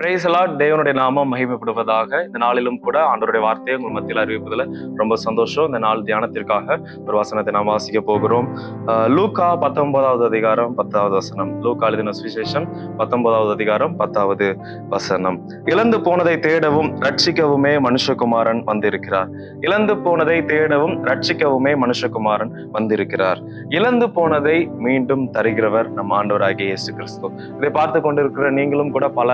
Price Lord. தேவனுடைய நாமம் மகிமைப்படுவதாக. இந்த நாளிலும் கூட ஆண்டவருடைய வார்த்தையை உங்கள் மத்தியில் அறிவிப்பதில் ரொம்ப சந்தோஷம். இந்த நாள் தியானத்திற்காக ஒரு வசனத்தை நாம் வாசிக்க போகிறோம். லூக்கா 19வது அதிகாரம் 10வது வசனம். லூக்கா எழுதின சுவிசேஷம் 19வது அதிகாரம் 10வது வசனம். இழந்து போனதை தேடவும் ரட்சிக்கவுமே மனுஷகுமாரன் வந்திருக்கிறார். இழந்து போனதை தேடவும் ரட்சிக்கவுமே மனுஷகுமாரன் வந்திருக்கிறார். இழந்து போனதை மீண்டும் தருகிறவர் நம் ஆண்டவராகிய இயேசு கிறிஸ்து. இதை பார்த்து கொண்டிருக்கிற நீங்களும் கூட பல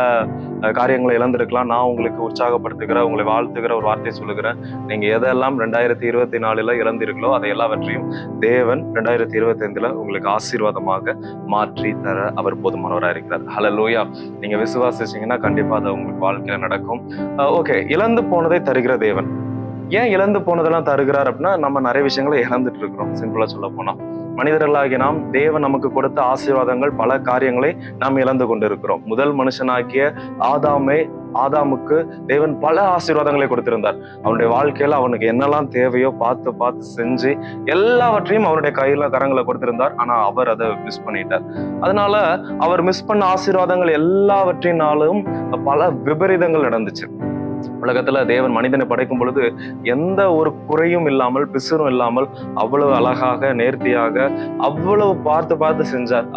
காரியங்களை இழந்திருக்கலாம். நான் உங்களுக்கு உற்சாகப்படுத்துகிற, உங்களை வாழ்த்துகிற ஒரு வார்த்தை சொல்லுகிறேன். நீங்க எதெல்லாம் 2024 இழந்தீர்களோ அதை எல்லாவற்றையும் தேவன் 2025 உங்களுக்கு ஆசீர்வாதமாக மாற்றி தர அவர் போதுமானவராக இருக்கிறார். ஹல்லேலூயா. நீங்க விசுவாசிச்சீங்கன்னா கண்டிப்பா அது உங்களுக்கு வாழ்க்கையில நடக்கும். ஓகே, இழந்து போனதை தருகிற தேவன். ஏன் இழந்து போனதெல்லாம் தருகிறார் அப்படின்னா, நம்ம நிறைய விஷயங்களை இழந்துட்டு இருக்கிறோம். சிம்பிளா சொல்ல போனா, மனிதர்களாகிய நாம் தேவன் நமக்கு கொடுத்த ஆசீர்வாதங்கள், பல காரியங்களை நாம் இழந்து கொண்டு இருக்கிறோம். முதல் மனுஷனாகிய ஆதாமுக்கு தேவன் பல ஆசீர்வாதங்களை கொடுத்திருந்தார். அவனுடைய வாழ்க்கையில அவனுக்கு என்னெல்லாம் தேவையோ பார்த்து செஞ்சு எல்லாவற்றையும் அவனுடைய கரங்களை கொடுத்திருந்தார். ஆனா அவர் அதை மிஸ் பண்ணிட்டார். அதனால அவர் மிஸ் பண்ண ஆசீர்வாதங்கள் எல்லாவற்றினாலும் பல விபரீதங்கள் நடந்துச்சு. உலகத்துல தேவன் மனிதனை படைக்கும் பொழுது எந்த ஒரு குறையும் இல்லாமல், பிசுறும் இல்லாமல், அவ்வளவு அழகாக, நேர்த்தியாக, அவ்வளவு பார்த்து செஞ்சார்.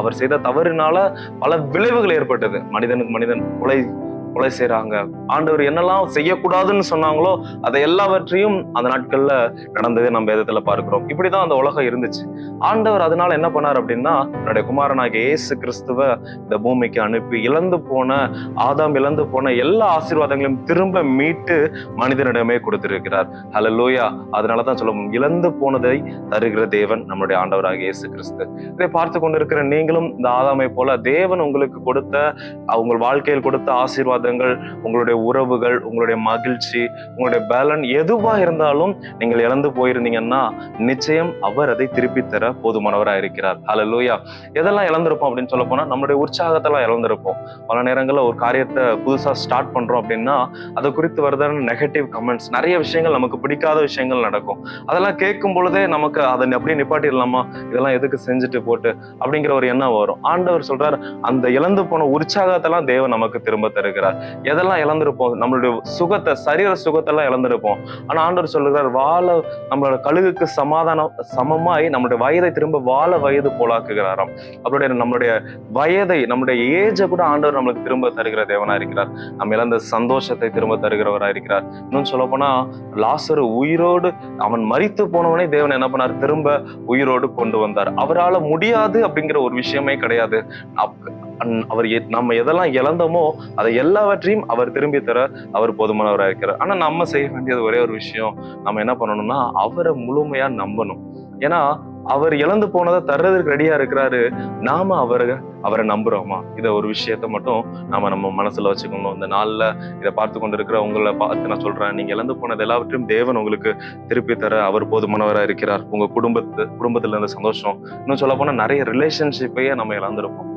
அவர் செய்த தவறினால பல விளைவுகள் ஏற்பட்டது. மனிதனுக்கு மனிதன் கொலை செய்யறாங்க. ஆண்டவர் என்னெல்லாம் செய்யக்கூடாதுன்னு சொன்னாங்களோ அதை எல்லாவற்றையும் அந்த நாட்கள்ல நடந்ததே நம்ம வேதத்துல பார்க்கிறோம். இப்படிதான் அந்த உலகம் இருந்துச்சு. ஆண்டவர் அதனால என்ன பண்ணார் அப்படின்னா, என்னுடைய குமாரனாகிய இயேசு கிறிஸ்துவ இந்த பூமிக்கு அனுப்பி இழந்து போன எல்லா ஆசீர்வாதங்களையும் திரும்ப மீட்டு மனிதனிடமே கொடுத்திருக்கிறார். ஹல்லேலூயா. அதனாலதான் சொல்லுவோம், இழந்து போனதை தருகிற தேவன் நம்முடைய ஆண்டவராகிய இயேசு கிறிஸ்து. இதை பார்த்து கொண்டிருக்கிற நீங்களும் இந்த ஆதாமை போல தேவன் உங்களுக்கு கொடுத்த, உங்கள் வாழ்க்கையில் கொடுத்த ஆசீர்வாதங்கள், உங்களுடைய உறவுகள், உங்களுடைய மகிழ்ச்சி, உங்களுடைய பேலன் எதுவா இருந்தாலும் நீங்கள் இழந்து போயிருந்தீங்கன்னா நிச்சயம் அவர் அதை திருப்பி தர போதுமானவராக இருக்கிறார். ஹல்லேலூயா. எதெல்லாம் இழந்திருப்போம் அப்படின்னு சொல்ல போனா, நம்மளுடைய உற்சாகத்தெல்லாம் இழந்திருப்போம். பல நேரங்களில் ஒரு காரியத்தை புதுசா ஸ்டார்ட் பண்றோம் அப்படின்னா அது குறித்து வருதான நெகட்டிவ் கமெண்ட்ஸ், நிறைய விஷயங்கள், நமக்கு பிடிக்காத விஷயங்கள் நடக்கும். அதெல்லாம் கேட்கும் பொழுதே நமக்கு அதை அப்படியே நிப்பாட்டிடலாமா, இதெல்லாம் எதுக்கு செஞ்சுட்டு போட்டு அப்படிங்கிற ஒரு எண்ணம் வரும். ஆண்டவர் சொல்றார், அந்த இழந்து போன உற்சாகத்தெல்லாம் தேவன் நமக்கு திரும்ப தருகிறார். எதெல்லாம் இழந்திருப்போம், நம்மளுடைய சுகத்தை, சரீர சுகத்தெல்லாம் இழந்திருப்போம். ஆனா ஆண்டவர் சொல்லுகிறார், நம்மளோட கழுகுக்கு சமமாய் நம்மளுடைய வயதை திரும்ப வாழ வயது போலாக்குகிறாராம். நம்மளுடைய வயதை, நம்முடைய ஏஜை கூட ஆண்டவர் நம்மளுக்கு திரும்ப தருகிற தேவனா இருக்கிறார். நம்ம இழந்த சந்தோஷத்தை திரும்ப தருகிறவரா இருக்கிறார். இன்னும் சொல்ல போனா, லாசரு உயிரோடு, அவன் மரித்து போனவனே தேவன் என்ன பண்ணார், திரும்ப உயிரோடு கொண்டு வந்தார். அவரால் முடியாது அப்படிங்கிற ஒரு விஷயமே கிடையாது. நம்ம எதெல்லாம் இழந்தோமோ அதை எல்லாவற்றையும் அவர் திரும்பி தர அவர் போதுமானவராக இருக்கிறார். ஆனா நம்ம செய்ய வேண்டியது ஒரே ஒரு விஷயம், நம்ம என்ன பண்ணணும்னா அவரை முழுமையா நம்பணும். ஏன்னா அவர் இழந்து போனதை தர்றதுக்கு ரெடியா இருக்கிறாரு. நாம அவரை நம்புறோமா, இதை ஒரு விஷயத்த மட்டும் நம்ம மனசுல வச்சுக்கணும். இந்த நாள்ல இதை பார்த்து கொண்டு இருக்கிற உங்களை பார்த்து நான் சொல்றேன், நீங்க இழந்து போனது எல்லாவற்றையும் தேவன் உங்களுக்கு திருப்பி தர அவர் போதுமானவராக இருக்கிறார். உங்க குடும்பத்துல இருந்த சந்தோஷம், இன்னும் சொல்ல போனா நிறைய ரிலேஷன்ஷிப்பையே நம்ம இழந்திருப்போம்.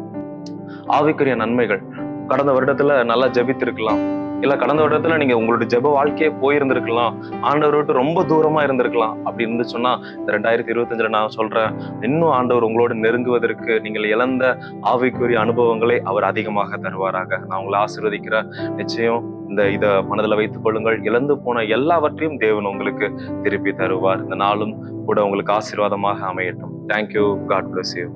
ஆவிக்குரிய நன்மைகள், கடந்த வருடத்துல நல்லா ஜெபித்திருக்கலாம், இல்ல கடந்த வருடத்துல நீங்க உங்களுடைய ஜெப வாழ்க்கையே போயிருந்திருக்கலாம், ஆண்டவர் விட்டு ரொம்ப தூரமா இருந்திருக்கலாம். அப்படி இருந்து சொன்னா இந்த 2025 நான் சொல்றேன், இன்னும் ஆண்டவர் உங்களோடு நெருங்குவதற்கு நீங்கள் இழந்த ஆவிக்குரிய அனுபவங்களை அவர் அதிகமாக தருவாராக. நான் உங்களை ஆசீர்வதிக்கிறேன். நிச்சயம் இதை மனதில் வைத்துக் கொள்ளுங்கள். இழந்து போன எல்லாவற்றையும் தேவன் உங்களுக்கு திருப்பி தருவார். இந்த நாளும் கூட உங்களுக்கு ஆசீர்வாதமாக அமையட்டும். தேங்க்யூ. God bless you.